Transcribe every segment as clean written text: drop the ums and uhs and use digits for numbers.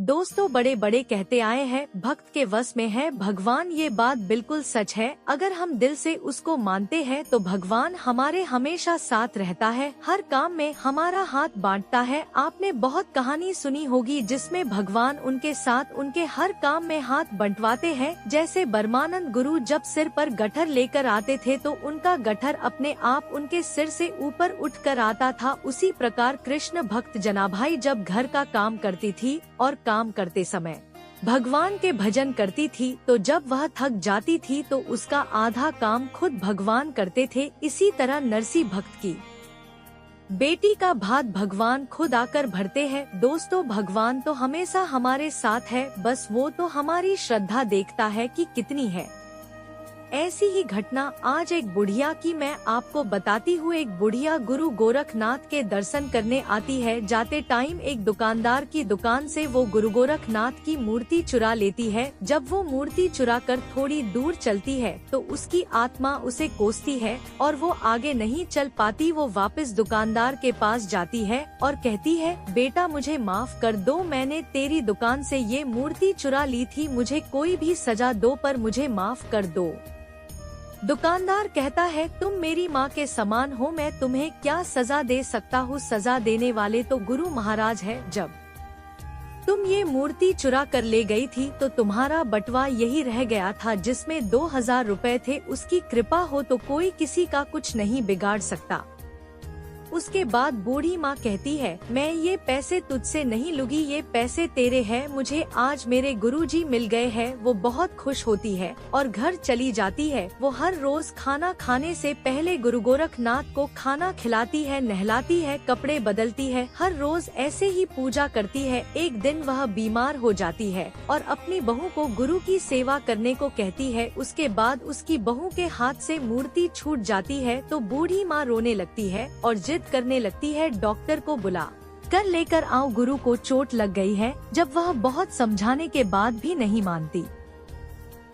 दोस्तों बड़े बड़े कहते आए हैं, भक्त के वश में है भगवान। ये बात बिल्कुल सच है। अगर हम दिल से उसको मानते हैं तो भगवान हमारे हमेशा साथ रहता है, हर काम में हमारा हाथ बांटता है। आपने बहुत कहानी सुनी होगी जिसमें भगवान उनके साथ उनके हर काम में हाथ बंटवाते हैं। जैसे ब्रह्मानंद गुरु जब सिर पर गट्ठर लेकर आते थे तो उनका गट्ठर अपने आप उनके सिर से ऊपर उठकर आता था। उसी प्रकार कृष्ण भक्त जनाभाई जब घर का काम करती थी और काम करते समय भगवान के भजन करती थी तो जब वह थक जाती थी तो उसका आधा काम खुद भगवान करते थे। इसी तरह नरसी भक्त की बेटी का भात भगवान खुद आकर भरते हैं। दोस्तों भगवान तो हमेशा हमारे साथ है, बस वो तो हमारी श्रद्धा देखता है कि कितनी है। ऐसी ही घटना आज एक बुढ़िया की मैं आपको बताती हूँ। एक बुढ़िया गुरु गोरखनाथ के दर्शन करने आती है। जाते टाइम एक दुकानदार की दुकान से वो गुरु गोरखनाथ की मूर्ति चुरा लेती है। जब वो मूर्ति चुरा कर थोड़ी दूर चलती है तो उसकी आत्मा उसे कोसती है और वो आगे नहीं चल पाती। वो वापस दुकानदार के पास जाती है और कहती है, बेटा मुझे माफ कर दो, मैंने तेरी दुकान से ये मूर्ति चुरा ली थी, मुझे कोई भी सजा दो पर मुझे माफ कर दो। दुकानदार कहता है, तुम मेरी माँ के समान हो, मैं तुम्हें क्या सजा दे सकता हूँ। सजा देने वाले तो गुरु महाराज है। जब तुम ये मूर्ति चुरा कर ले गई थी तो तुम्हारा बटवा यही रह गया था जिसमें 2000 रुपए थे। उसकी कृपा हो तो कोई किसी का कुछ नहीं बिगाड़ सकता। उसके बाद बूढ़ी माँ कहती है, मैं ये पैसे तुझसे नहीं लूंगी, ये पैसे तेरे हैं, मुझे आज मेरे गुरुजी मिल गए हैं। वो बहुत खुश होती है और घर चली जाती है। वो हर रोज खाना खाने से पहले गुरु गोरखनाथ को खाना खिलाती है, नहलाती है, कपड़े बदलती है, हर रोज ऐसे ही पूजा करती है। एक दिन वह बीमार हो जाती है और अपनी बहू को गुरु की सेवा करने को कहती है। उसके बाद उसकी बहू के हाथ से मूर्ति छूट जाती है तो बूढ़ी माँ रोने लगती है और जिद करने लगती है, डॉक्टर को बुला कर लेकर आओ, गुरु को चोट लग गई है। जब वह बहुत समझाने के बाद भी नहीं मानती,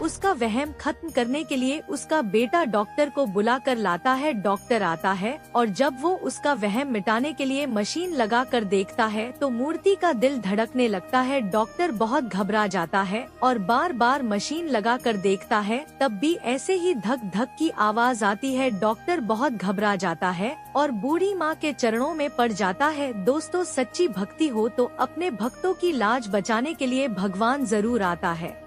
उसका वहम खत्म करने के लिए उसका बेटा डॉक्टर को बुला कर लाता है। डॉक्टर आता है और जब वो उसका वहम मिटाने के लिए मशीन लगा कर देखता है तो मूर्ति का दिल धड़कने लगता है। डॉक्टर बहुत घबरा जाता है और बार बार मशीन लगा कर देखता है, तब भी ऐसे ही धक धक की आवाज आती है। डॉक्टर बहुत घबरा जाता है और बूढ़ी माँ के चरणों में पड़ जाता है। दोस्तों सच्ची भक्ति हो तो अपने भक्तों की लाज बचाने के लिए भगवान जरूर आता है।